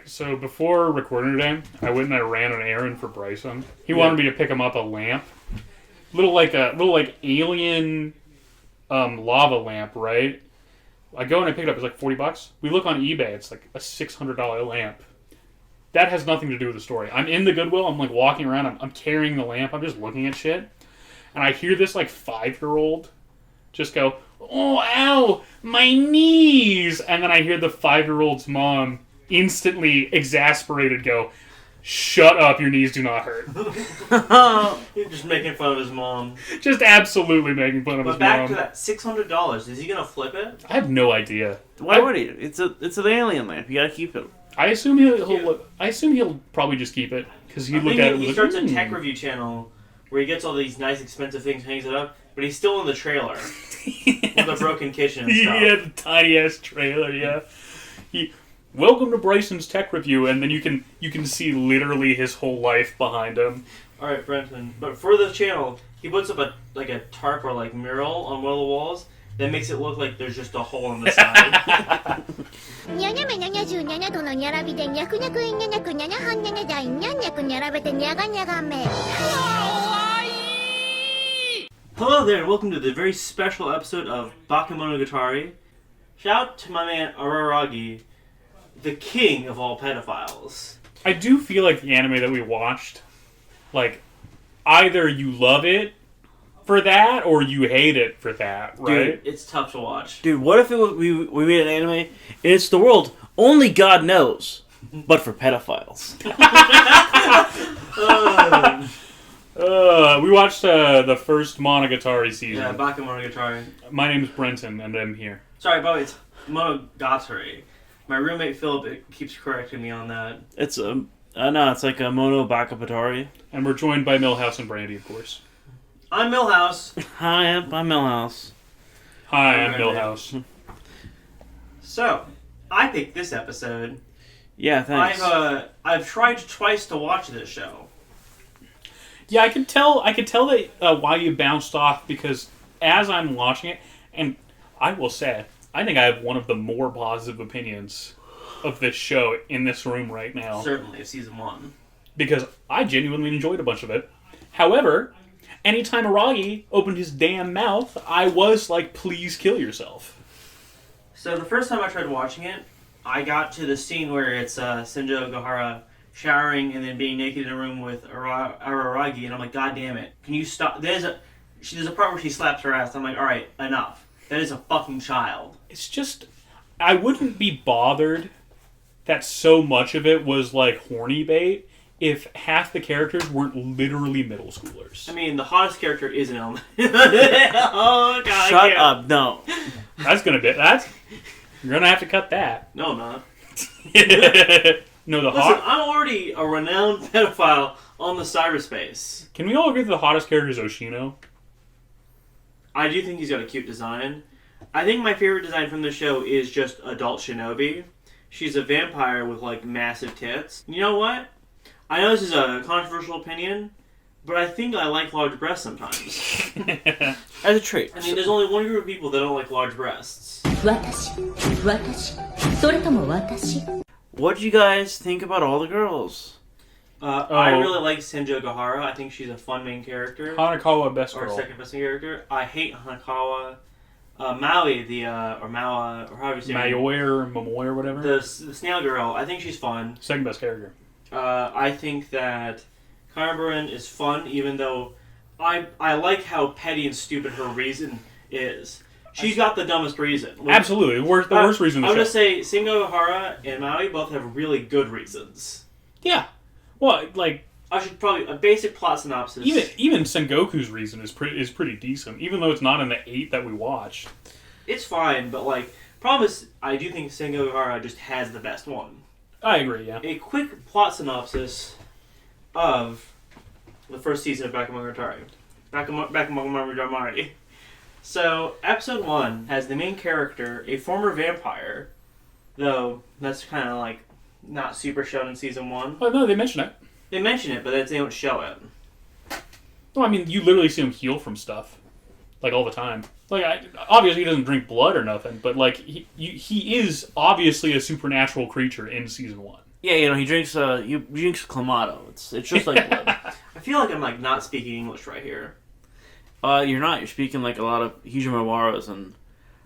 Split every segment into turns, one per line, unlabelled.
so before recording today, I went and I ran an errand for Bryson. He wanted me to pick him up a lamp. Little alien lava lamp, right? I go and I pick it up, it's like $40. We look on eBay, it's like a $600 lamp. That has nothing to do with the story. I'm in the Goodwill, I'm like walking around, I'm carrying the lamp, I'm just looking at shit. And I hear this like 5-year-old just go, "Oh, ow, my knees!" And then I hear the 5-year-old's mom instantly exasperated go, "Shut up, your knees do not hurt."
You're just making fun of his mom.
Just absolutely making fun of his mom.
But back to that, $600. Is he gonna flip it?
I have no idea.
Why would he? It's an alien lamp. You gotta keep it.
I assume he'll probably just keep it because he looked at it.
He starts a tech review channel where he gets all these nice, expensive things, hangs it up, but he's still in the trailer with a broken kitchen and stuff.
Yeah, the tiny ass trailer. Yeah. Welcome to Bryson's tech review, and then you can see literally his whole life behind him.
All right, Brenton. But for the channel, he puts up a tarp or like mural on one of the walls that makes it look like there's just a hole in the side. Hello there, and welcome to the very special episode of Bakemonogatari. Shout out to my man Araragi, the king of all pedophiles.
I do feel like the anime that we watched, like, either you love it for that or you hate it for that, right?
Dude, it's tough to watch.
Dude, what if we made an anime and it's the world only God knows, but for pedophiles?
We watched the first Monogatari season.
Yeah, Bakemonogatari.
My name's Brenton, and I'm here.
Sorry, but it's Monogatari. My roommate Philip keeps correcting me on that.
It's it's like a Mono Bakemonogatari.
And we're joined by Milhouse and Brandy, of course.
I'm Milhouse.
Hi, I'm Milhouse.
Hi, I'm Milhouse.
So, I picked this episode.
Yeah, thanks.
I've tried twice to watch this show.
Yeah, I could tell that why you bounced off, because as I'm watching it, and I will say, I think I have one of the more positive opinions of this show in this room right now.
Certainly, of season 1.
Because I genuinely enjoyed a bunch of it. However, anytime Aragi opened his damn mouth, I was like, please kill yourself.
So the first time I tried watching it, I got to the scene where it's Senjo Gohara showering and then being naked in a room with Araragi, and I'm like, God damn it. Can you stop? There's a part where she slaps her ass. I'm like, alright, enough. That is a fucking child.
It's just, I wouldn't be bothered that so much of it was like horny bait if half the characters weren't literally middle schoolers.
I mean, the hottest character is an element. Oh, God.
Shut up, no.
You're gonna have to cut that.
No, I'm not.
No,
Listen, I'm already a renowned pedophile on the cyberspace.
Can we all agree that the hottest character is Oshino?
I do think he's got a cute design. I think my favorite design from the show is just Adult Shinobi. She's a vampire with, like, massive tits. You know what? I know this is a controversial opinion, but I think I like large breasts sometimes.
As a trait.
I mean, there's only one group of people that don't like large breasts.
What do you guys think about all the girls?
I really like Senjo Gohara. I think she's a fun main character.
Hanakawa, best
Or
girl.
second best character. I hate Hanakawa. Maui, or Mawa, or however you say it.
Momoy, or whatever.
The snail girl. I think she's fun.
Second best character.
I think that Carnaburin is fun, even though I like how petty and stupid her reason is. She's got the dumbest reason.
Absolutely. The worst reason.
I would just say Senjo Gohara and Maui both have really good reasons.
Yeah. Well, like,
I should probably a basic plot synopsis.
Even Sengoku's reason is pretty decent, even though it's not in the 8 that we watched.
It's fine, but like, problem is, I do think Senjo Gohara just has the best one.
I agree. Yeah.
A quick plot synopsis of the first season of Bakemonogatari. Bakemonogatari. So, episode 1 has the main character, a former vampire, though that's kind of like not super shown in season 1.
Oh no, they mention it.
They mention it, but they don't show it.
Well, I mean, you literally see him heal from stuff, like, all the time. Like, obviously he doesn't drink blood or nothing, but, like, he is obviously a supernatural creature in season 1.
Yeah, he drinks Clamato. It's just like blood.
I feel like I'm like not speaking English right here.
You're not. You're speaking like a lot of Hijumawaras and.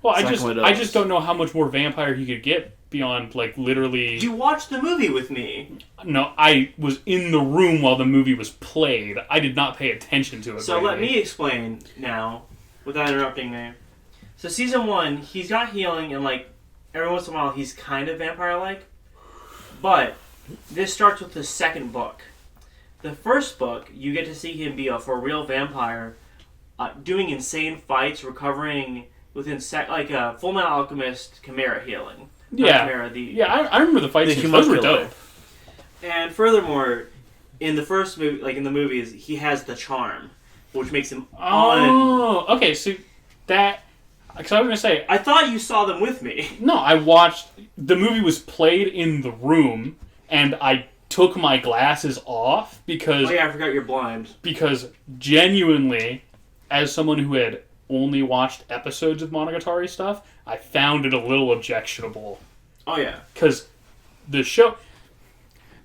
Well, I just don't know how much more vampire he could get beyond like literally.
You watched the movie with me.
No, I was in the room while the movie was played. I did not pay attention to it.
So let me explain now, without interrupting me. So season 1, he's got healing, and like every once in a while, he's kind of vampire-like. But this starts with the second book. The first book, you get to see him be a for real vampire, doing insane fights, recovering within like a Full Metal Alchemist Chimera healing.
Yeah,
Chimera,
I remember the fights. Those were dope.
And furthermore, in the first movie, like in the movies, he has the charm, which makes him
okay, so that. Because I was gonna say,
I thought you saw them with me.
No, I watched. The movie was played in the room, and I took my glasses off because.
Oh yeah, I forgot you're blind.
Because genuinely, as someone who had only watched episodes of Monogatari stuff, I found it a little objectionable.
Oh yeah.
Because the show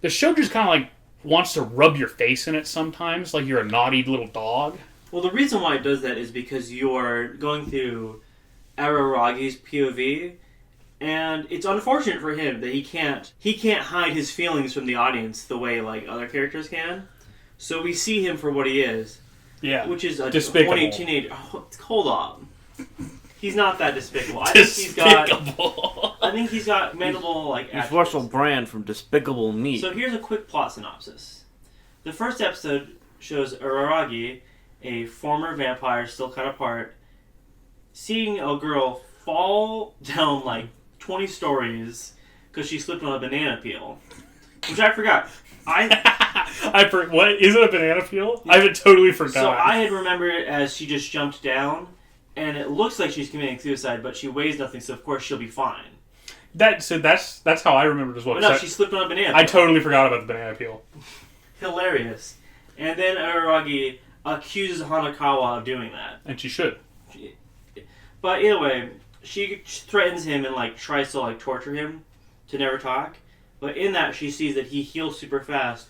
just kind of like wants to rub your face in it sometimes, like you're a naughty little dog.
Well, the reason why it does that is because you're going through Araragi's POV, and it's unfortunate for him that he can't hide his feelings from the audience the way like other characters can. So we see him for what he is.
Yeah,
which is a
despicable.
20 teenager. Oh, hold on, he's not that despicable. I think he's got mental like.
He's Russell Brand from Despicable Me.
So here's a quick plot synopsis. The first episode shows Araragi, a former vampire still cut apart, seeing a girl fall down like 20 stories because she slipped on a banana peel, which I forgot.
What is it? A banana peel? Yeah. I had totally forgot.
So I had remembered it as she just jumped down, and it looks like she's committing suicide, but she weighs nothing, so of course she'll be fine.
That's how I remembered as well.
But no, she slipped on a banana peel.
I totally forgot about the banana peel.
Hilarious. And then Araragi accuses Hanakawa of doing that.
And she should.
But either way, she threatens him and like tries to like torture him to never talk. But in that, she sees that he heals super fast,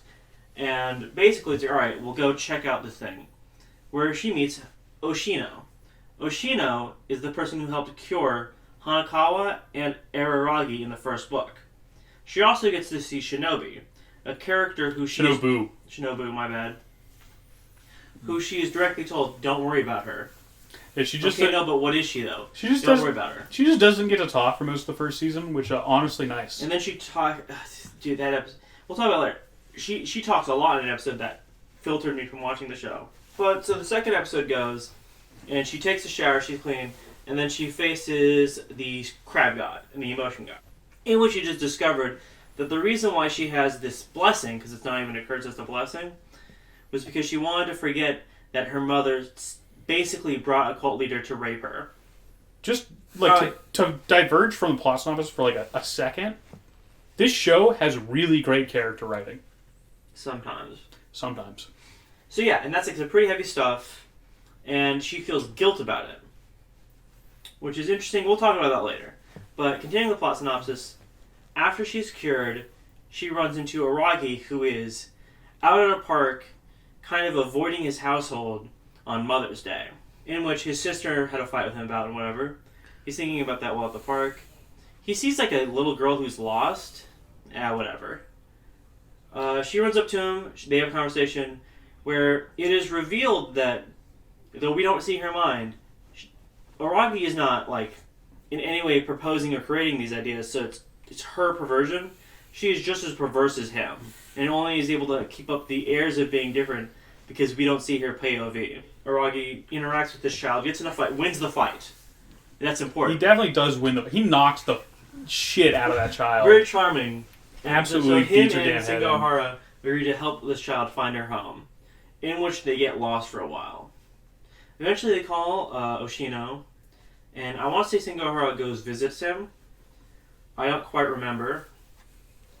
and basically it's like, all right, we'll go check out this thing, where she meets Oshino. Oshino is the person who helped cure Hanakawa and Araragi in the first book. She also gets to see Shinobi, a character who Shinobu, my bad. Who she is directly told, don't worry about her.
Yeah, she just
no, but what is she though?
She just
don't worry about her.
She just doesn't get to talk for most of the first season, which honestly nice.
And then she dude, that episode. We'll talk about it later. She talks a lot in an episode that filtered me from watching the show. But so the second episode goes, and she takes a shower, she's clean, and then she faces the crab god and the emotion god, in which she just discovered that the reason why she has this blessing, because it's not even a curse, it's a blessing, was because she wanted to forget that her mother basically brought a cult leader to rape her.
Just like to diverge from the plot synopsis for like a second, this show has really great character writing.
Sometimes. So yeah, and that's like some pretty heavy stuff, and she feels guilt about it, which is interesting. We'll talk about that later. But continuing the plot synopsis, after she's cured, she runs into Aragi, who is out at a park, kind of avoiding his household on Mother's Day, in which his sister had a fight with him about and whatever. He's thinking about that while at the park. He sees like a little girl who's lost. Whatever. She runs up to him. They have a conversation where it is revealed that, though we don't see her mind, Aragi is not like in any way proposing or creating these ideas, so it's her perversion. She is just as perverse as him, and only is able to keep up the airs of being different because we don't see her POV. Aragi interacts with this child, gets in a fight, wins the fight. That's important.
He definitely does win he knocks the shit out of that child.
Very charming.
Absolutely.
So him and Sengohara agree to help this child find her home, in which they get lost for a while. Eventually they call Oshino, and I want to say Sengohara goes visits him. I don't quite remember.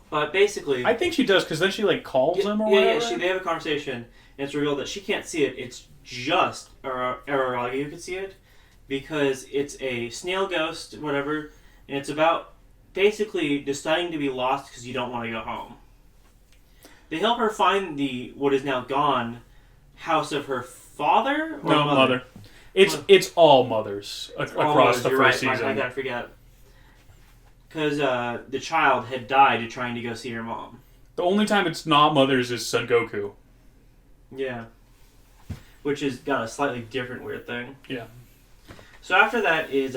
But basically...
I think she does, because then she like calls him or whatever.
Yeah, they have a conversation, and it's revealed that she can't see it. It's just Araragi who can see it, because it's a snail ghost, whatever, and it's about basically deciding to be lost because you don't want to go home. They help her find what is now gone house of her father or
No, mother. It's all mothers across the first season.
I gotta forget. Because the child had died trying to go see her mom.
The only time it's not mothers is Son Goku.
Yeah. Which has got a slightly different weird thing.
Yeah.
So after that is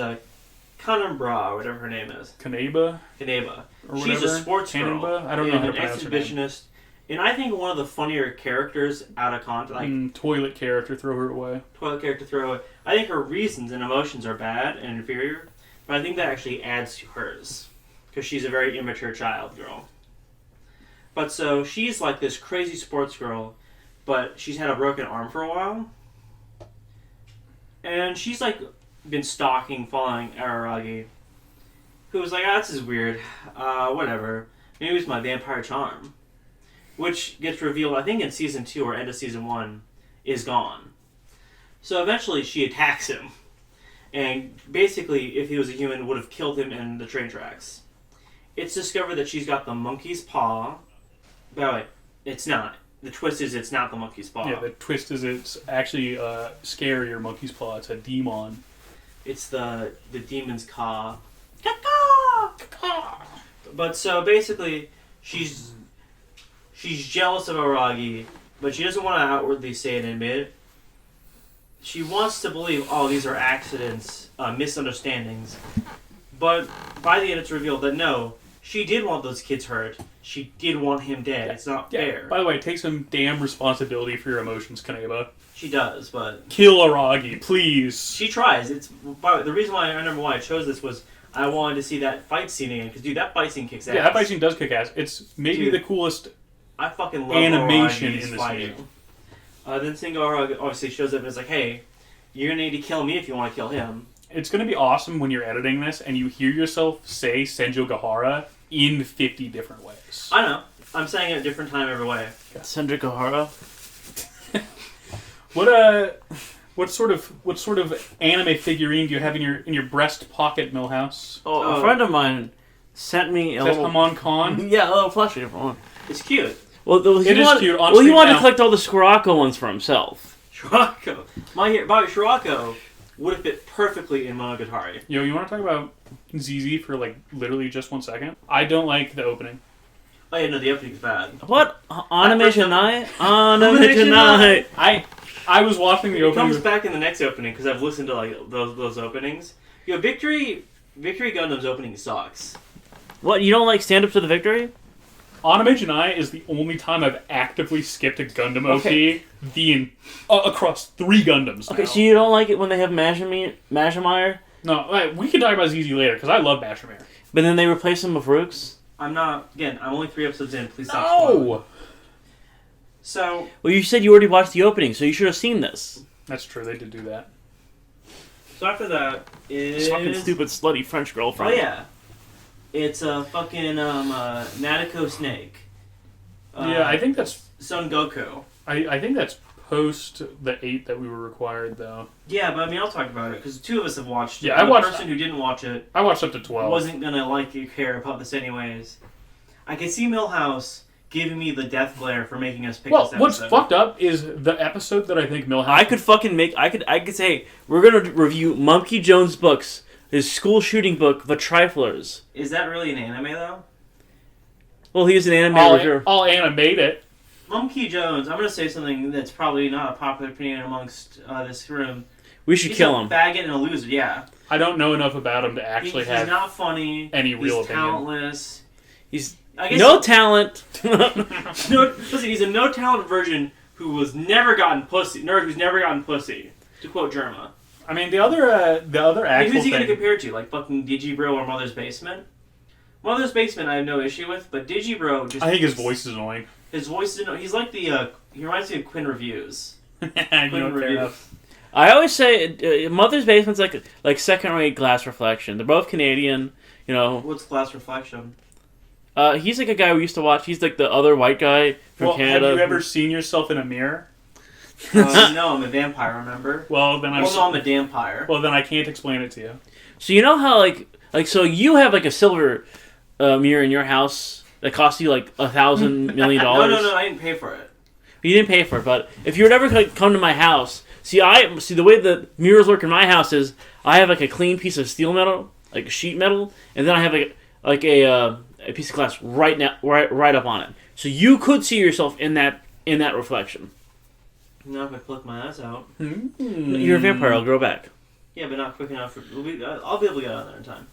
Kanambra, or whatever her name is.
Kaneba?
She's a sports girl.
I don't know how to
an
pronounce her name.
exhibitionist. And I think one of the funnier characters out of context.
Toilet character, throw her away.
Toilet character, throw away. I think her reasons and emotions are bad and inferior. But I think that actually adds to hers. Because she's a very immature child girl. But so she's like this crazy sports girl. But she's had a broken arm for a while. And she's like been stalking, following Araragi. Who was like, this is weird. Whatever. Maybe it's my vampire charm. Which gets revealed, I think, in Season 2 or end of Season 1, is gone. So eventually she attacks him. And basically, if he was a human, would have killed him in the train tracks. It's discovered that she's got the monkey's paw. By the way, it's not. The twist is it's not the monkey's paw.
Yeah, the twist is it's actually scarier monkey's paw. It's a demon.
It's the demon's caw. Caw! But so basically, she's jealous of Aragi, but she doesn't want to outwardly say it and admit it. She wants to believe, these are accidents, misunderstandings. But by the end it's revealed that no, she did want those kids hurt. She did want him dead. It's not fair.
By the way, take some damn responsibility for your emotions, Kaneba.
She does, but...
Kill Aragi, please.
She tries. By the way, the reason why I remember why I chose this was I wanted to see that fight scene again, because, dude, that fight scene kicks ass.
Yeah, that fight scene does kick ass. It's maybe the coolest
I fucking love
animation
Aragi's
in this
fighting.
game.
Then Sengo Aragi obviously shows up and is like, hey, you're going to need to kill me if you want to kill him.
It's going to be awesome when you're editing this and you hear yourself say Senjo Gahara in 50 different ways.
I know. I'm saying it a different time every way.
Sandra Gohara.
What sort of anime figurine do you have in your breast pocket, Milhouse?
A friend of mine sent me a
Is that
little...
Haman Karn?
Yeah, a little plushie for one.
It's cute.
Well, he
It is
wanted,
cute. On
Well, he
screen
wanted
now.
to collect all the Scirocco ones for himself.
Shirako. Bobby Shirako would have fit perfectly in Monogatari.
Yo, you want to talk about ZZ for like literally just 1 second? I don't like the opening.
Oh yeah, no, the opening's bad.
What? Animation night? Animation night!
I was watching the
It
opening.
comes back in the next opening because I've listened to like those openings. Yo, Victory Gundam's opening sucks.
What? You don't like stand-ups to the victory?
Anime Janai is the only time I've actively skipped a Gundam OP
Okay.
across 3 Gundams
Okay,
now.
so you don't like it when they have Majamire,
No, we can talk about ZZ later, because I love Bashmere.
but then they replace them with Rooks?
I'm only 3 episodes in. Please stop spoiling.
No!
So,
Well, you said you already watched the opening, so you should have seen this.
That's true, they did do that.
after that is...
This fucking stupid, slutty French girlfriend.
Oh yeah. It's a fucking Nadeko Snake.
Yeah, I think that's...
Son Goku.
I think that's post the 8 that we were required, though.
Yeah, but I mean, I'll talk about it, because 2 of us have watched it.
Yeah, I
And
watched
the person who didn't watch it
I watched up to 12.
wasn't gonna like you care about this anyways. I can see Milhouse giving me the death glare for making us pick
Well,
this episode.
what's fucked up is the episode that I think Milhouse...
I could say, we're gonna review Monkey Jones' books, his school shooting book, The Triflers.
Is that really an anime, though?
Well, he is an anime reviewer.
I'll animate it.
Monkey Jones, I'm gonna say something that's probably not a popular opinion amongst this room.
We should
He's
kill
a
him.
faggot and a loser, yeah.
I don't know enough about him to actually
He's
have
not funny.
any real
He's
opinion.
talentless.
He's
I guess
no talent.
Listen, he's a no talent version who's never gotten pussy. Nerd who's never gotten pussy. To quote Germa.
I mean, the other
I mean,
actual
who's he
thing...
gonna compare it to? Like fucking Digibro or Mother's Basement? Mother's Basement I have no issue with, but Digibro just...
I think his voice is annoying.
His voice is... He's like the... he reminds me of Quinn Reviews.
You know, fair enough.
I always say Mother's Basement's like second-rate Glass Reflection. They're both Canadian, you know.
What's Glass Reflection?
He's like a guy we used to watch. He's like the other white guy from Canada.
Have you ever seen yourself in a mirror?
No, I'm a vampire, remember?
Well, then
I'm a vampire.
Well, then I can't explain it to you.
So you know how like so you have like a silver mirror in your house that costs you like $1,000 million?
No, I didn't pay for it.
You didn't pay for it, but if you would ever come to my house, see the way the mirrors work in my house is I have like a clean piece of steel metal, like a sheet metal, and then I have a piece of glass right up on it. So you could see yourself in that reflection.
Not if I pluck my ass out.
You're a vampire. I'll grow back.
Yeah, but not quick enough. I'll be able to get out there in time.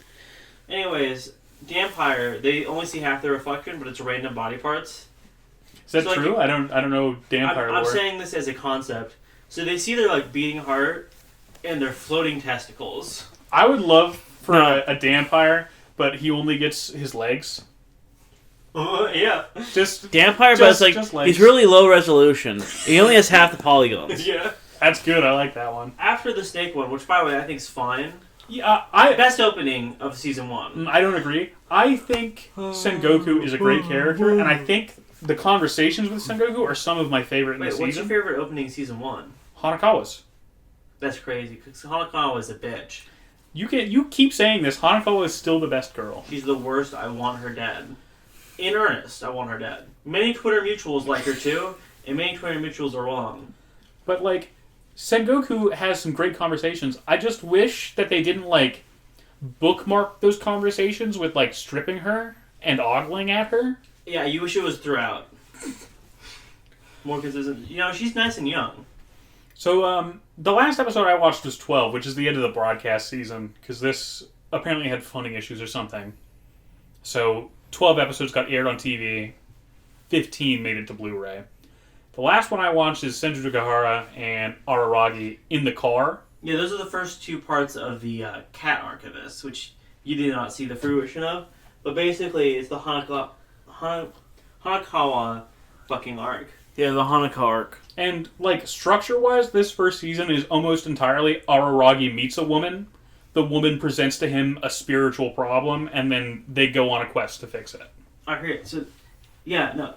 Anyways, Vampire, they only see half their reflection, but it's random body parts.
Is that true? I don't know Vampire lore.
I'm saying this as a concept. So they see their like beating heart and their floating testicles.
I would love for a Vampire, but he only gets his legs.
Yeah.
Just
Vampire, but it's like he's really low resolution. He only has half the polygons.
Yeah.
That's good. I like that one.
After the snake one, which by the way I think is fine.
Yeah,
best opening of season 1.
I don't agree. I think Sengoku is a great character, and I think the conversations with Sengoku are some of my favorite in the season.
What's your favorite opening season 1?
Hanakawa's.
That's crazy, because Hanakawa is a bitch.
You keep saying this. Hanakawa is still the best girl.
She's the worst. I want her dead. In earnest, I want her dead. Many Twitter mutuals like her too, and many Twitter mutuals are wrong.
But like, Sengoku has some great conversations. I just wish that they didn't like bookmark those conversations with like stripping her and ogling at her.
Yeah, you wish it was throughout. More consistent. You know, she's nice and young.
So, the last episode I watched was 12, which is the end of the broadcast season, because this apparently had funding issues or something. So, 12 episodes got aired on TV, 15 made it to Blu-ray. The last one I watched is Senju Gahara and Araragi in the car.
Yeah, those are the first 2 parts of the cat arc of this, which you did not see the fruition of. But basically, it's the Hanakawa fucking arc.
Yeah, the Hanaka arc.
And, like, structure-wise, this first season is almost entirely Araragi meets a woman. The woman presents to him a spiritual problem, and then they go on a quest to fix it.
Okay, so, yeah, no.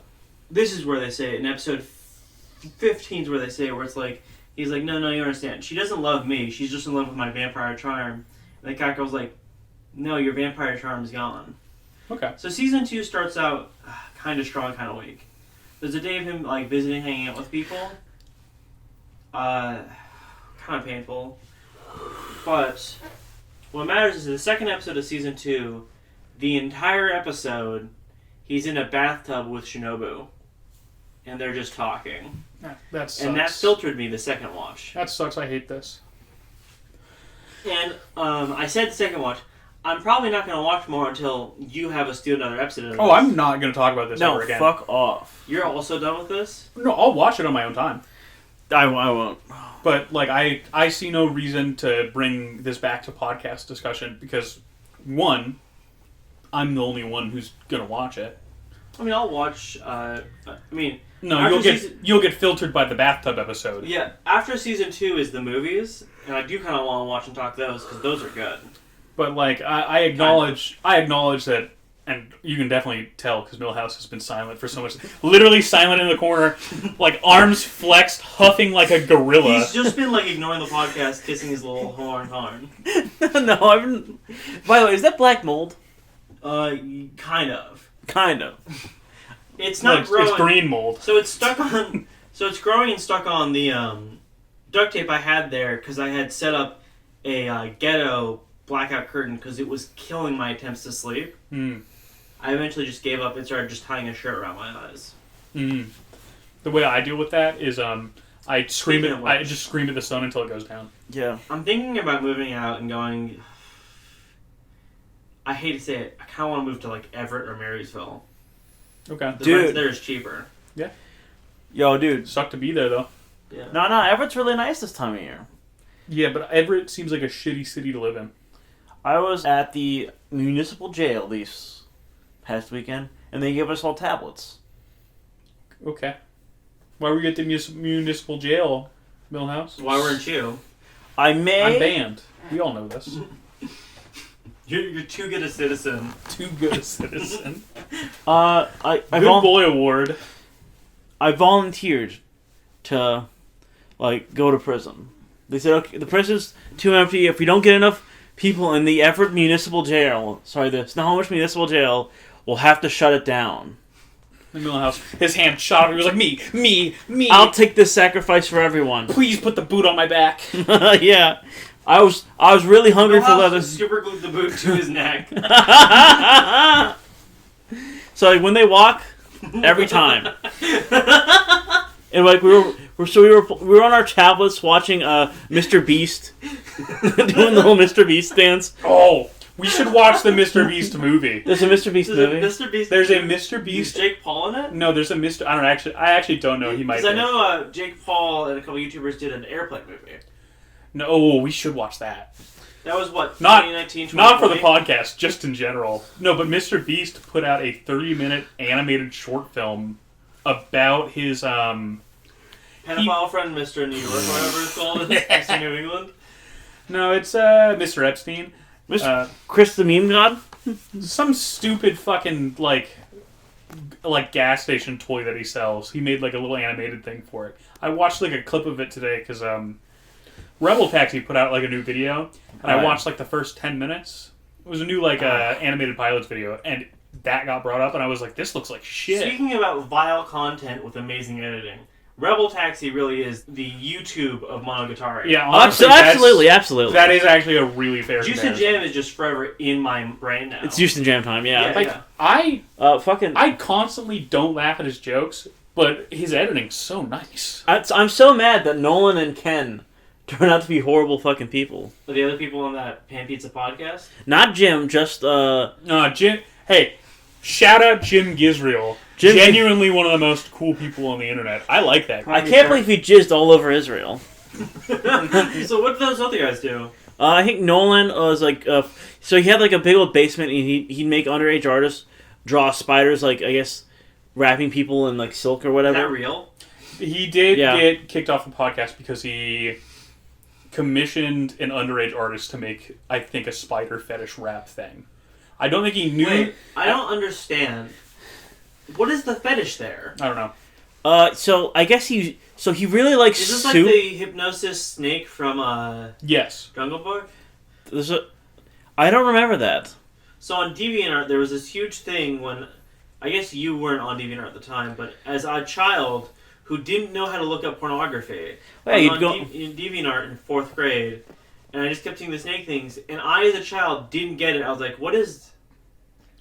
This is where they say it. In episode 15 is where they say it, where it's like, he's like, no, you understand. She doesn't love me. She's just in love with my vampire charm. And the cat girl's like, no, your vampire charm is gone.
Okay.
So season 2 starts out kind of strong, kind of weak. There's a day of him like visiting, hanging out with people. Kind of painful. But what matters is the second episode of season 2, the entire episode, he's in a bathtub with Shinobu. And they're just talking.
That sucks.
And that filtered me the second watch.
That sucks. I hate this.
And I said the second watch, I'm probably not going to watch more until you have us do another episode of this.
Oh, I'm not going to talk about this ever again.
No, fuck off.
You're also done with this?
No, I'll watch it on my own time.
I won't.
But, like, I see no reason to bring this back to podcast discussion because, one, I'm the only one who's going to watch it.
I mean, I'll watch,
No, you'll get filtered by the bathtub episode.
Yeah, after season 2 is the movies, and I do kind of want to watch and talk those, because those are good.
But, like, I acknowledge that, and you can definitely tell, because Milhouse has been silent for so much. Literally silent in the corner, like, arms flexed, huffing like a gorilla.
He's just been, like, ignoring the podcast, kissing his little horn.
No, I've been... By the way, is that black mold?
Kind of.
Kind of.
It's not growing.
It's green mold.
So it's stuck on... So it's growing and stuck on the duct tape I had there, because I had set up a ghetto blackout curtain, because it was killing my attempts to sleep. I eventually just gave up and started just tying a shirt around my eyes.
The way I deal with that is I just scream at the sun until it goes down.
Yeah.
I'm thinking about moving out and going... I hate to say it, I kind of want to move to like Everett or Marysville.
Okay.
The rent there is cheaper.
Yeah.
Yo, dude.
Suck to be there, though.
Yeah.
No, Everett's really nice this time of year.
Yeah, but Everett seems like a shitty city to live in.
I was at the municipal jail this past weekend, and they gave us all tablets.
Okay. Why were you at the municipal jail, Milhouse?
Why weren't you?
I'm banned. We all know this.
You're too good a citizen.
Too good a citizen.
Good
boy award.
I volunteered to, like, go to prison. They said, okay, the prison's too empty. If we don't get enough people in the Everett Municipal Jail, the Snohomish Municipal Jail, will have to shut it down.
The Milhouse, his hand shot. He was like, me.
I'll take this sacrifice for everyone.
Please put the boot on my back.
Yeah. I was really hungry for leather.
Super glued the boot to his neck.
So like when they walk, every time. And like we were on our tablets watching Mr. Beast doing the whole Mr. Beast dance.
Oh, we should watch the Mr. Beast movie.
There's a Mr. Beast movie.
Mr. Beast.
There's a Mr. Beast.
Is Jake Paul in it?
No, there's a Mr. I actually don't know. He might.
Because I know Jake Paul and a couple YouTubers did an airplane movie.
No, we should watch that.
That was what,
Not
2019,
not for the podcast, just in general. No, but Mr. Beast put out a 30-minute animated short film about his
pedophile friend, Mr. New York, whatever it's called, in New England.
No, it's Mr. Epstein.
Chris the Meme God?
Some stupid fucking like gas station toy that he sells. He made like a little animated thing for it. I watched like a clip of it today because Rebel Taxi put out like a new video, and I watched like the first 10 minutes. It was a new like animated pilots video, and that got brought up, and I was like, this looks like shit.
Speaking about vile content with amazing editing, Rebel Taxi really is the YouTube of Monogatari.
Yeah, honestly,
absolutely.
That is actually a really fair
Juice
comparison.
and Jam is just forever in my brain now.
It's Juice and Jam time, yeah.
I constantly don't laugh at his jokes, but his editing's so nice.
I'm so mad that Nolan and Ken turn out to be horrible fucking people.
Are the other people on that Pan Pizza podcast?
Not Jim, just
Jim. Hey, shout out Jim Gisriel. Genuinely one of the most cool people on the internet. I like that guy.
I can't believe he jizzed all over Israel.
So what did those other guys do?
I think Nolan was like, so he had like a big old basement, and he'd make underage artists draw spiders, like I guess wrapping people in like silk or whatever.
Is that real?
He did get kicked off the podcast because he commissioned an underage artist to make, I think, a spider fetish wrap thing. I don't think he knew.
Wait, I don't understand. What is the fetish there?
I don't know.
So I guess he really likes
Is this
soup.
like the hypnosis snake from
Yes.
Jungle Book?
I don't remember that.
So on DeviantArt, there was this huge thing when, I guess you weren't on DeviantArt at the time, but as a child who didn't know how to look up pornography, I was on DeviantArt in 4th grade, and I just kept seeing the snake things, and I, as a child, didn't get it. I was like, what is...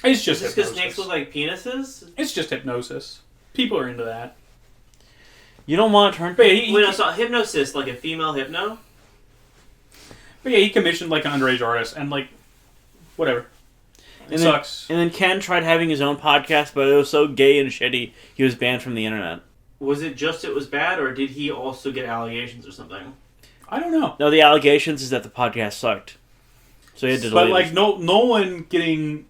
It's just
is this because snakes look like penises?
It's just hypnosis. People are into that.
You don't want to turn...
Wait, no, so hypnosis, like a female hypno?
But yeah, he commissioned like an underage artist, and like, whatever. It sucks.
And then Ken tried having his own podcast, but it was so gay and shitty, he was banned from the internet.
Was it just it was bad, or did he also get allegations or something?
I don't know.
No, the allegations is that the podcast sucked. So he had to delete
it. But like Nolan getting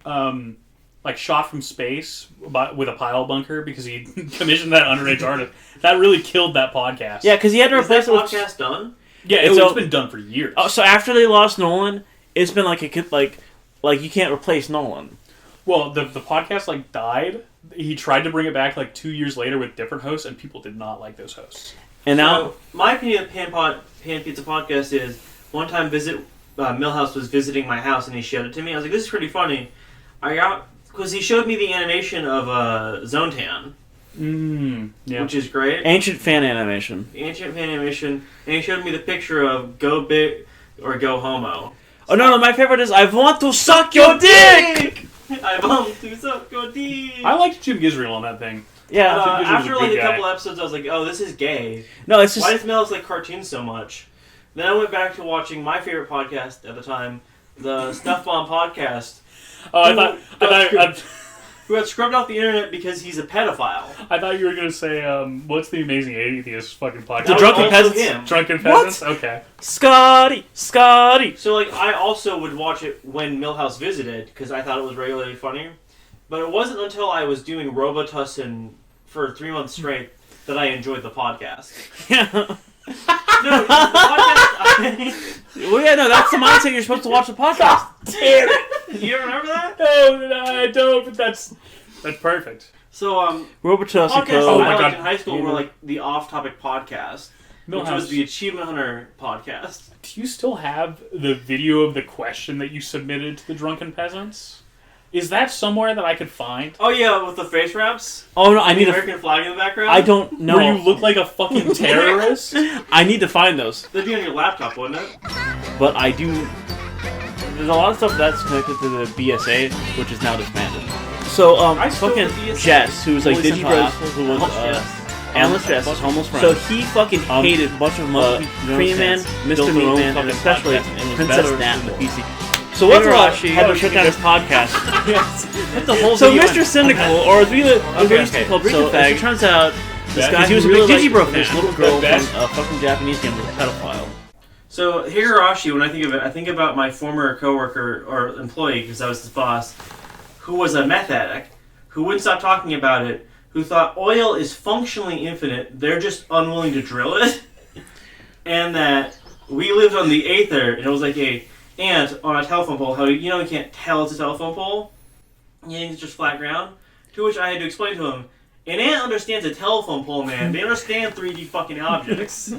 like shot from space with a pile bunker because he commissioned that underage artist, that really killed that podcast.
Yeah, because he had to replace
that podcast done?
Yeah, it's been done for years.
Oh, so after they lost Nolan, it's been like like you can't replace Nolan.
Well, the podcast like died. He tried to bring it back like 2 years later with different hosts, and people did not like those hosts.
And now,
my opinion of Pan Pizza Podcast is one time Milhouse was visiting my house and he showed it to me. I was like, this is pretty funny. Because he showed me the animation of Zontan.
Yeah.
Which is great.
Ancient fan animation.
And he showed me the picture of Go Big or Go Homo.
Oh no, my favorite is I want to suck your dick!
I want to suck your dick!
I liked Jim Gisriel on that thing.
Yeah.
After like a couple episodes, I was like, oh, this is gay.
No, it's just...
Why does Milhouse like cartoons so much? Then I went back to watching my favorite podcast at the time, the Stuff Bomb Podcast.
Oh,
who got scrubbed off the internet because he's a pedophile.
I thought you were going to say, what's the Amazing Atheist fucking podcast?
The Drunken Peasants.
Drunken Peasants?
What?
Okay.
Scotty!
So, like, I also would watch it when Milhouse visited, because I thought it was regularly funny. But it wasn't until I was doing Robitussin for 3 months straight that I enjoyed the podcast.
Yeah.
No, the podcast...
Well, yeah, no, that's the mindset you're supposed to watch the podcast.
Damn it!
You remember that?
No, I don't, but that's perfect.
So,
Robitussin
podcasts I
God.
liked in high school were like the off-topic podcast. which was the Achievement Hunter podcast.
Do you still have the video of the question that you submitted to the drunken peasants? Is that somewhere that I could find?
Oh yeah, with the face wraps.
Oh no, I need
American flag in the background.
I don't know.
Where you look like a fucking terrorist?
I need to find those.
They'd be on your laptop, wouldn't it?
But I do. There's a lot of stuff that's connected to the BSA, which is now disbanded. So, fucking Jess, who was like
Holy
Digibros,
Central
who was
Homeless
Jess,
homeless
so he fucking hated
a bunch of
Cream Man, Mr. Meatman, and especially Princess Nat in the PC. So
Hey,
what's up?
Rashi.
Had to shut down his podcast.
What the whole
So
video
Mr. Cynical, or as we used to call
So,
Fag, it turns out this guy, he was a
really
big Digibro
like
fan. This little girl from a fucking Japanese game was a pedophile.
So Higurashi, when I think of it, I think about my former coworker or employee, because I was his boss, who was a meth addict, who wouldn't stop talking about it, who thought oil is functionally infinite, they're just unwilling to drill it, and that we lived on the Aether, and it was like a ant on a telephone pole. How you can't tell it's a telephone pole, you think it's just flat ground. To which I had to explain to him, an ant understands a telephone pole, man. They understand 3D fucking objects.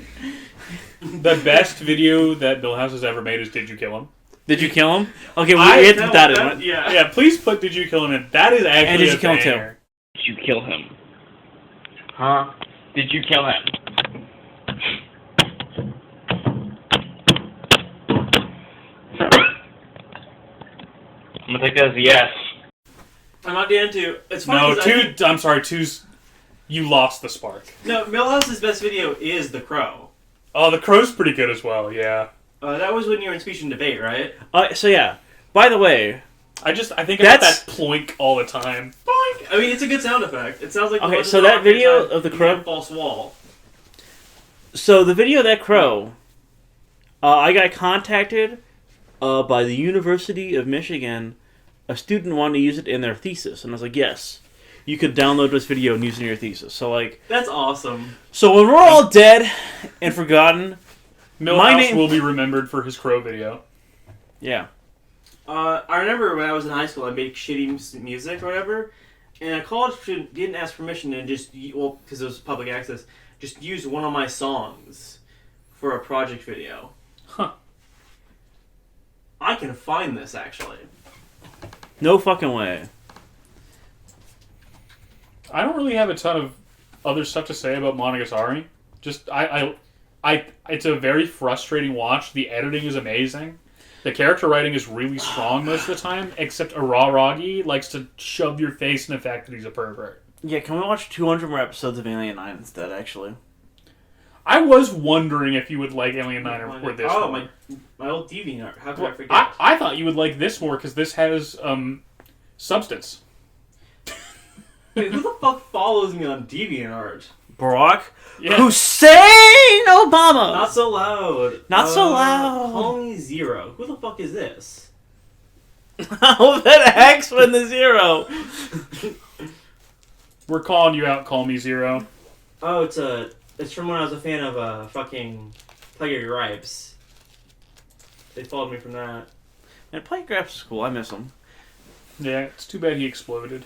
The best video that Milhouse has ever made is "Did you kill him?"
Did you kill him? Okay, we have to put that in.
Yeah.
Yeah, please put "Did you kill him?" in. That is actually
And did you kill him too?
Did you kill him? Huh? Did you kill him? I'm gonna take that as a yes.
I'm not down to. It's funny.
No,
'cause
I'm sorry, two's. You lost the spark.
No, Milhouse's best video is The Crow.
Oh, the crow's pretty good as well. Yeah.
That was when you were in speech and debate, right?
So yeah. By the way,
I think about that ploink all the time.
Boink! I mean, it's a good sound effect. It sounds like
okay. So that video of the crow,
false wall.
So the video of that crow, I got contacted by the University of Michigan. A student wanted to use it in their thesis, and I was like, yes, you could download this video and use it in your thesis. So like,
that's awesome.
So when we're all dead and forgotten,
Milhouse will be remembered for his crow video.
Yeah.
I remember when I was in high school, I made shitty music or whatever, and a college student didn't ask permission and just, because it was public access, just used one of my songs for a project video.
Huh.
I can find this, actually.
No fucking way.
I don't really have a ton of other stuff to say about Monogatari. Just, it's a very frustrating watch. The editing is amazing. The character writing is really strong most of the time, except Araragi likes to shove your face in the fact that he's a pervert.
Yeah, can we watch 200 more episodes of Alien 9 instead, actually?
I was wondering if you would like Alien 9 or this
more.
more.
My old Deviantart. How could I forget?
I thought you would like this more because this has substance.
Wait, who the fuck follows me on DeviantArt?
Barack
Yeah.
Hussein Obama!
Not so loud.
Not so loud.
Call me Zero. Who the fuck is this?
How that X when the zero?
We're calling you out, Call Me Zero.
Oh, it's from when I was a fan of fucking Plague of Gripes. They followed me from that.
Man, Playgraph's is cool. I miss him.
Yeah, it's too bad he exploded.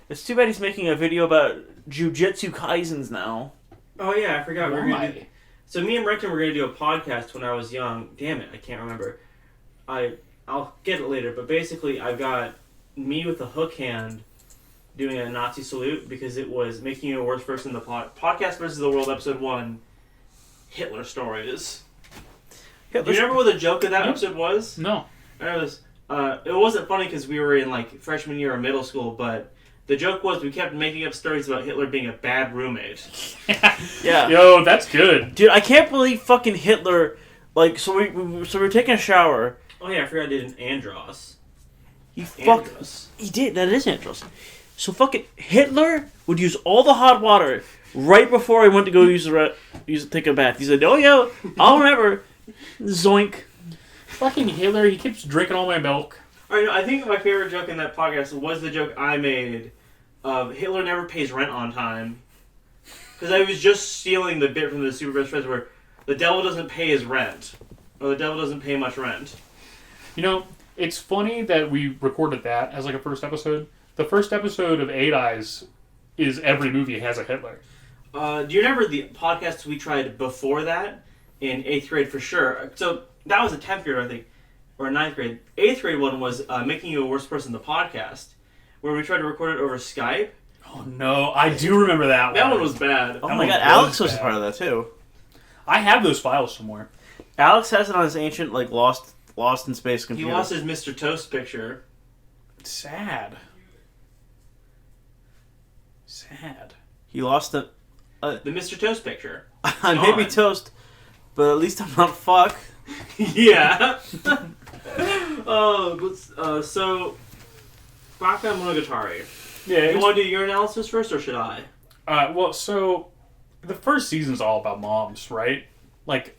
It's too bad he's making a video about Jujutsu Kaisens now.
Oh yeah, I forgot.
Why?
So me and Rectum were gonna do a podcast when I was young. Damn it, I can't remember. I'll get it later. But basically, I've got me with a hook hand doing a Nazi salute because it was making you a worse person in the plot. Podcast versus the World, episode 1. Hitler stories. Do you remember what the joke of that episode was?
No.
It wasn't funny because we were in like freshman year of middle school, but the joke was we kept making up stories about Hitler being a bad roommate.
Yeah.
Yo, that's good.
Dude, I can't believe fucking Hitler. Like, so we were taking a shower.
Oh yeah, I forgot I did an Andros.
He did. That is Andros. So fucking Hitler would use all the hot water right before I went to go take a bath. He said, "Oh yeah, I'll remember." Zoink.
Fucking Hitler, he keeps drinking all my milk.
Alright, I think my favorite joke in that podcast was the joke I made of Hitler never pays rent on time. Because I was just stealing the bit from the Super Best Friends where the devil doesn't pay his rent. Or the devil doesn't pay much rent.
You know, it's funny that we recorded that as like a first episode. The first episode of Eight Eyes is every movie has a Hitler.
Do you remember the podcasts we tried before that in 8th grade for sure? So that was a 10th grade, I think, or 9th grade. 8th grade one was Making You a Worse Person, the podcast, where we tried to record it over Skype.
Oh no, I do remember that one.
That one was bad.
Oh
That
my
one
god,
was
Alex was
bad.
a part of that too.
I have those files somewhere.
Alex has it on his ancient, like, lost in space
He
computer.
lost his Mr. Toast picture.
Sad. Sad.
He lost the
The Mr. Toast picture.
maybe
gone.
toast, but at least I'm not fuck.
Yeah. So Bakemonogatari.
Yeah.
You want to do your analysis first, or should I?
Well, so the first season's all about moms, right? Like,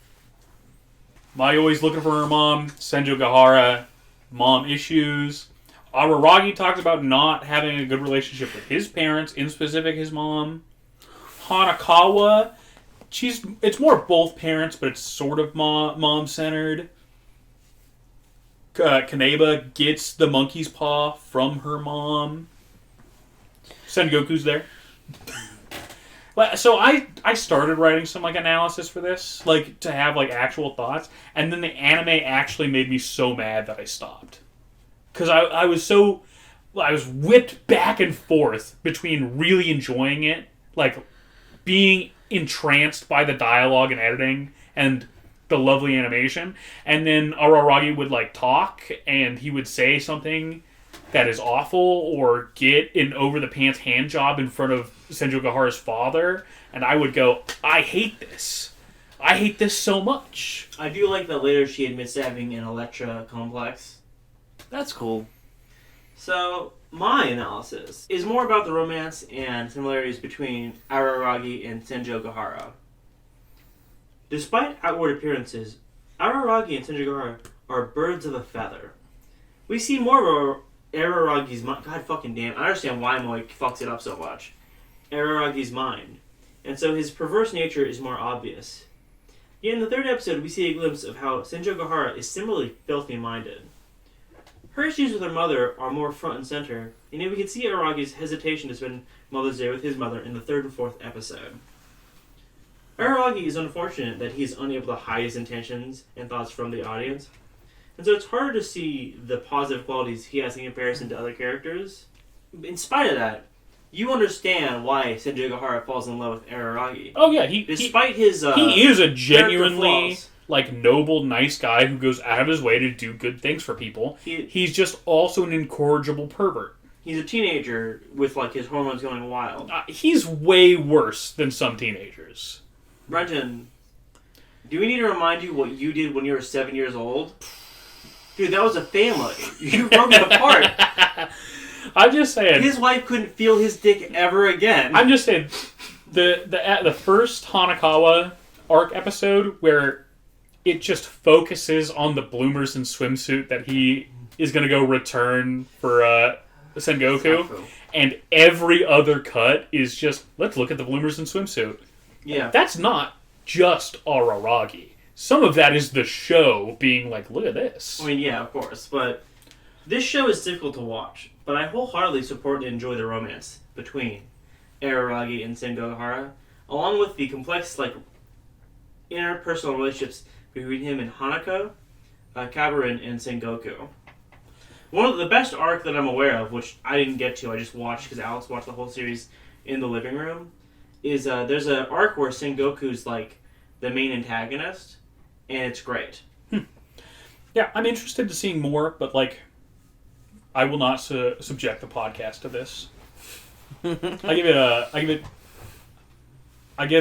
Mai always looking for her mom. Senjo Gahara, mom issues. Araragi talks about not having a good relationship with his parents, in specific his mom. Hanakawa, it's more both parents, but it's sort of mom centered. Kaneba gets the monkey's paw from her mom. Sengoku's there. So I started writing some like analysis for this, like to have like actual thoughts, and then the anime actually made me so mad that I stopped. Because I was whipped back and forth between really enjoying it, like being entranced by the dialogue and editing and the lovely animation, and then Araragi would like talk and he would say something that is awful or get an over the pants hand job in front of Senjo Gahara's father, and I would go, I hate this. I hate this so much.
I do like that later she admits to having an Electra complex.
That's cool.
So, my analysis is more about the romance and similarities between Araragi and Senjo Gahara. Despite outward appearances, Araragi and Senjo Gahara are birds of a feather. We see more of Araragi's mind. God fucking damn. I understand why Moy fucks it up so much. Araragi's mind. And so his perverse nature is more obvious. Yet in the third episode, we see a glimpse of how Senjo Gahara is similarly filthy-minded. Her issues with her mother are more front and center, and yet we can see Araragi's hesitation to spend Mother's Day with his mother in the third and fourth episode. Araragi is unfortunate that he is unable to hide his intentions and thoughts from the audience, and so it's harder to see the positive qualities he has in comparison to other characters. In spite of that, you understand why Senjo Gahara falls in love with Araragi.
Oh yeah,
Despite his
he is a
character
genuinely
flaws.
like noble, nice guy who goes out of his way to do good things for people. He's just also an incorrigible pervert.
He's a teenager with like his hormones going wild.
He's way worse than some teenagers.
Brenton, do we need to remind you what you did when you were 7 years old? Dude, that was a family. You broke it apart.
I'm just saying.
His wife couldn't feel his dick ever again.
I'm just saying. The first Hanakawa arc episode where it just focuses on the bloomers and swimsuit that he is going to go return for Sengoku, and every other cut is just, let's look at the bloomers and swimsuit.
Yeah.
That's not just Araragi. Some of that is the show being like, look at this.
I mean, yeah, of course. But this show is difficult to watch. But I wholeheartedly support and enjoy the romance between Araragi and Sengo Gahara, along with the complex, like, interpersonal relationships between him and Hanako, Kabarin, and Sengoku. One of the best arc that I'm aware of, which I didn't get to, I just watched because Alex watched the whole series in the living room, is there's an arc where Sengoku's like the main antagonist, and it's great.
Yeah, I'm interested to seeing more, but like, I will not subject the podcast to this. I give it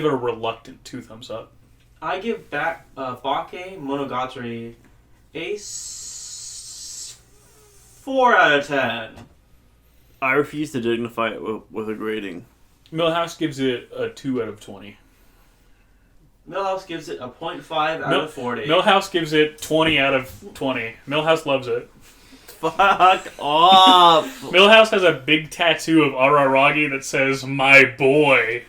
a reluctant 2 thumbs up.
I give Bakemonogatari a 4 out of 10.
I refuse to dignify it with a grading.
Milhouse gives it a 2 out of 20.
Milhouse gives it a 0.5 out of 40.
Milhouse gives it 20 out of 20. Milhouse loves it.
Fuck off!
Milhouse has a big tattoo of Araragi that says, my boy.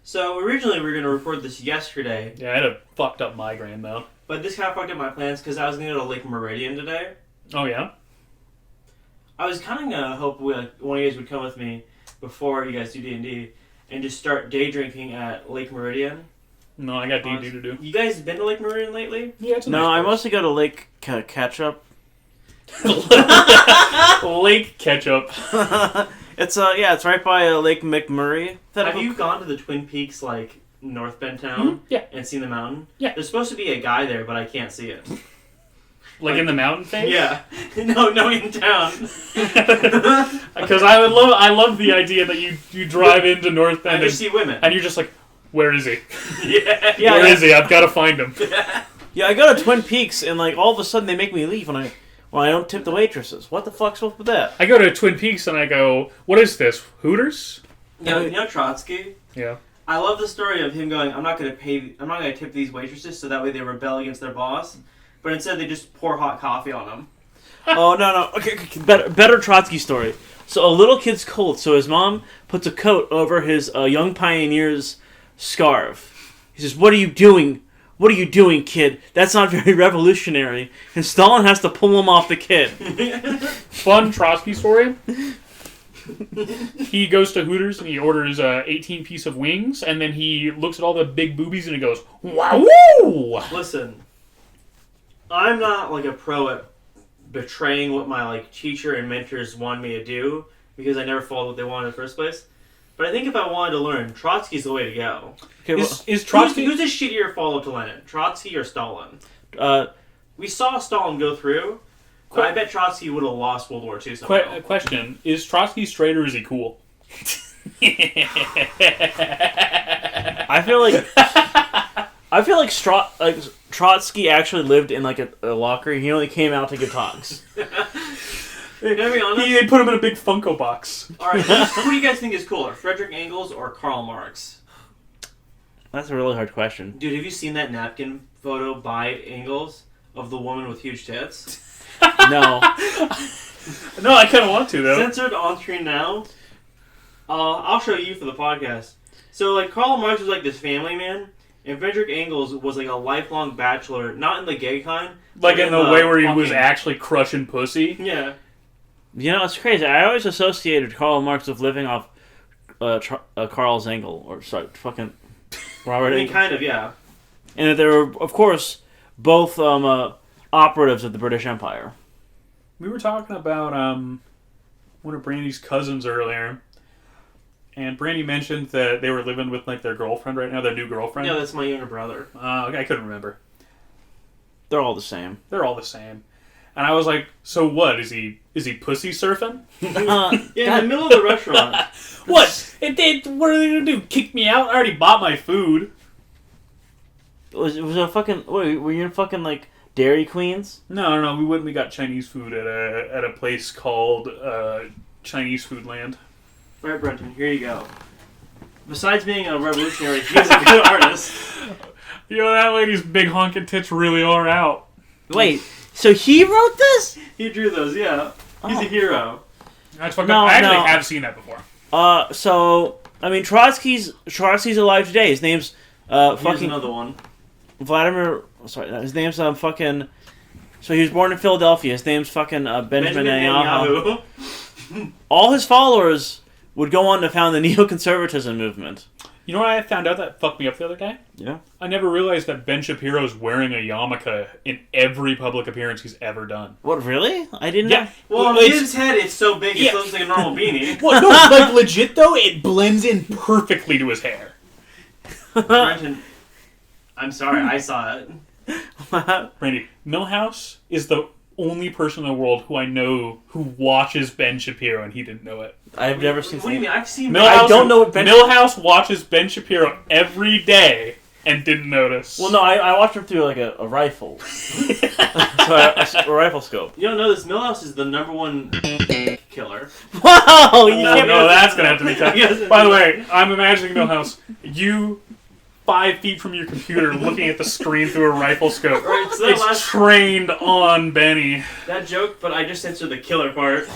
So originally we were going to record this yesterday,
Yeah, I had a fucked up migraine though.
but this kind of fucked up my plans because I was going to go to Lake Meridian today.
Oh yeah?
I was kind of going to hope one of you guys would come with me before you guys do D&D. and just start day drinking at Lake Meridian.
No, I got D&D to do.
You guys been to Lake Meridian lately?
Yeah, it's a
No,
nice
I
place.
mostly go to Lake Ketchup.
Lake Ketchup.
It's right by Lake McMurray.
Have you gone to the Twin Peaks, like, North Bend town?
Yeah.
And seen the mountain?
Yeah.
There's supposed to be a guy there, but I can't see it.
Like in the mountain phase?
Yeah. No, in town.
Because I love the idea that you drive into North
I
Bend
just see women.
and you're just like, where is he?
Yeah.
Where is he? I've got to find him.
Yeah, I go to Twin Peaks and like all of a sudden they make me leave when I don't tip the waitresses. What the fuck's up with that?
I go to Twin Peaks and I go, what is this? Hooters?
You know Trotsky?
Yeah.
I love the story of him going, I'm not going to tip these waitresses so that way they rebel against their boss. But instead they just pour hot coffee on them.
Oh, no. Okay. Better Trotsky story. So a little kid's cold, so his mom puts a coat over his young pioneer's scarf. He says, "What are you doing? What are you doing, kid? That's not very revolutionary." And Stalin has to pull him off the kid.
Fun Trotsky story. He goes to Hooters and he orders 18 piece of wings, and then he looks at all the big boobies and he goes, "Wow!"
Listen, I'm not like a pro at betraying what my like teacher and mentors wanted me to do because I never followed what they wanted in the first place. But I think if I wanted to learn, Trotsky's the way to go.
Okay,
Is Trotsky?
Who's a shittier follow to Lenin, Trotsky or Stalin?
well,
We saw Stalin go through, but I bet Trotsky would have lost World War II somehow.
Question: is Trotsky straight or is he cool?
I feel like Trotsky actually lived in like a locker. He only came out to give talks.
Can I be honest?
They put him in a big Funko box.
Alright, who do you guys think is cooler, Frederick Engels or Karl Marx?
That's a really hard question.
Dude, have you seen that napkin photo by Engels of the woman with huge tits?
No.
No, I kind of want to though.
Censored on screen now. I'll show you for the podcast. So, like, Karl Marx was like this family man, and Frederick Engels was like a lifelong bachelor, not in the gay kind.
Like
but
in the way where he was
fucking-
actually crushing pussy.
Yeah.
You know, it's crazy. I always associated Karl Marx with living off Carl's Engel, or sorry, fucking Robert
I mean,
Engel.
kind of, yeah.
And that they were, of course, both operatives of the British Empire.
We were talking about one of Brandy's cousins earlier, and Brandy mentioned that they were living with like their girlfriend right now, their new girlfriend.
Yeah, that's my younger brother.
I couldn't remember.
They're all the same.
They're all the same. And I was like, so what? Is he pussy surfing?
Yeah, in the middle of the restaurant.
What? What are they gonna do? Kick me out? I already bought my food.
Was it a fucking? Were you in fucking like Dairy Queens?
No, we went. We got Chinese food at a place called Chinese Food Land.
Right, Brenton, here you go. Besides being a revolutionary, he's a good artist.
You know, that lady's big honking tits really are out.
Wait, so he wrote this?
He drew those, yeah. He's a hero.
That's fucking.
No,
I actually
no.
have seen that before.
So I mean, Trotsky's alive today. His name's
Here's
fucking
another one.
Vladimir. Sorry, his name's fucking. So he was born in Philadelphia. His name's fucking Benjamin Netanyahu. All his followers would go on to found the neoconservatism movement.
You know what I found out that fucked me up the other day?
Yeah.
I never realized that Ben Shapiro's wearing a yarmulke in every public appearance he's ever done.
What, really? I didn't
Yeah.
know.
Well, on
it's-
his head, it's so big,
Yeah.
it looks like a normal beanie.
Well, no, like legit though, it blends in perfectly to his hair.
Brenton, I'm sorry, I saw it.
Randy, Milhouse is the only person in the world who I know who watches Ben Shapiro, and he didn't know it.
I've never seen.
What do you mean? I've seen
Milhouse,
I don't know what Ben-
Milhouse watches Ben Shapiro every day and didn't notice.
Well, no, I watched him through like a rifle. A rifle scope.
You don't know this. Milhouse is the #1 killer.
Wow! You
No,
can't
no, that's gonna have to be
Yes.
cut. By the way, I'm imagining Milhouse, you 5 feet from your computer looking at the screen through a rifle scope.
Right, so that
It's
last
trained on Benny.
that joke, but I just censored the killer part.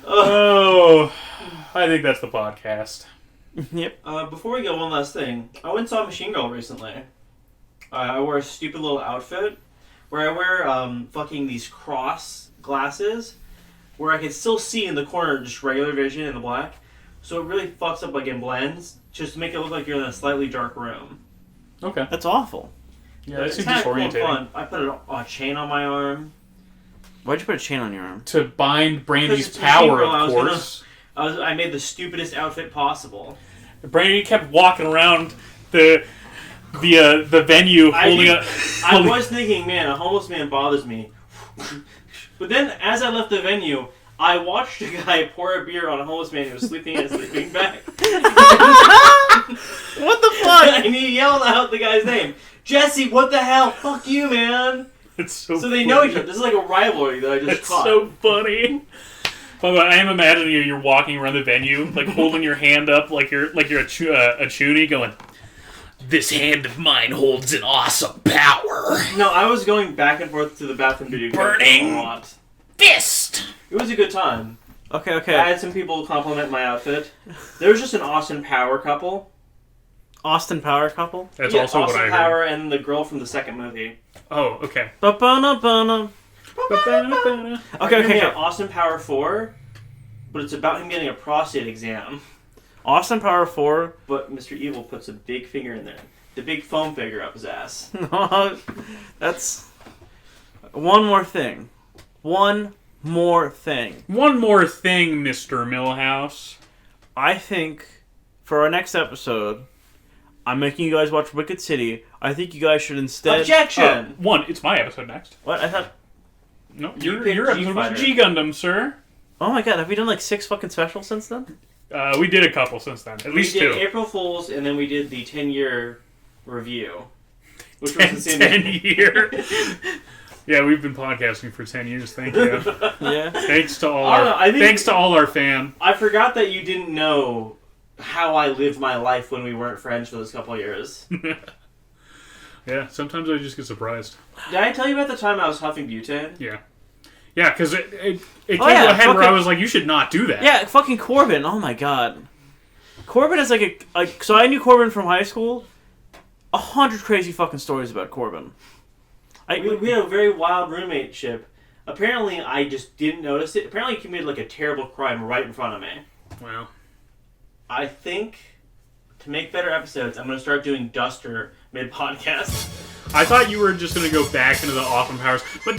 Oh, I think that's the podcast.
Yep.
Before we go, one last thing. I went and saw Machine Girl recently. I wear a stupid little outfit where I wear fucking these cross glasses where I can still see in the corner just regular vision in the black. so it really fucks up like in blends, just to make it look like you're in a slightly dark room.
Okay.
That's awful.
Yeah, that
It's
seems
kind of cool and
disorientating.
fun. I put a chain on my arm.
Why'd you put a chain on your arm?
To bind Brandy's
Because it's Machine
power,
Girl, I
of
was
course.
I made the stupidest outfit possible.
Brandy kept walking around the venue holding up.
I was thinking, man, a homeless man bothers me. But then, as I left the venue, I watched a guy pour a beer on a homeless man who was sleeping in a sleeping bag.
What the fuck?
And he yelled out the guy's name. Jesse, what the hell? Fuck you, man.
It's so
So they
funny.
know each other. This is like a rivalry that I just
It's
caught.
so funny. But I am imagining you're walking around the venue, like holding your hand up, like you're a chunie, going, "This hand of mine holds an awesome power.
No, I was going back and forth to the bathroom to do
Burning
a lot.
Fist."
It was a good time.
Okay.
I had some people compliment my outfit. There was just an Austin Power couple.
Austin Power couple?
That's
Yeah,
also
Austin
what I
Power
heard.
and the girl from the second movie.
Oh, okay.
Ba-ba-na-ba-na. Okay.
Yeah, Austin Power 4, but it's about him getting a prostate exam.
Austin Power 4.
But Mr. Evil puts a big finger in there. The big foam figure up his ass.
That's... One more thing.
One more thing, Mr. Milhouse.
I think for our next episode, I'm making you guys watch Wicked City. I think you guys should instead...
Objection!
It's my episode next.
What? I thought...
No,
You
your
picked
episode was
G-Fighter.
G Gundam, sir.
Oh my god, have we done like 6 fucking specials since then?
We did a couple since then. At least
we did
2.
April Fool's, and then we did the 10-year review. Which was the same
10-year. Yeah, we've been podcasting for 10 years. Thank you.
Yeah.
Thanks to all
I don't know, I think-
thanks to all our fans.
I forgot that you didn't know how I lived my life when we weren't friends for those couple of years.
Yeah, sometimes I just get surprised.
Did I tell you about the time I was huffing butane?
Yeah, because it came
Oh, yeah,
to a head where I
fucking-
was like, you should not do that.
Yeah, fucking Corbin. Oh my god. Corbin is like so I knew Corbin from high school. 100 crazy fucking stories about Corbin.
We had a very wild roommateship. Apparently, I just didn't notice it. Apparently, he committed like a terrible crime right in front of me.
Well,
I think to make better episodes, I'm going to start doing Duster mid-podcast.
I thought you were just going to go back into the Awesome Powers. But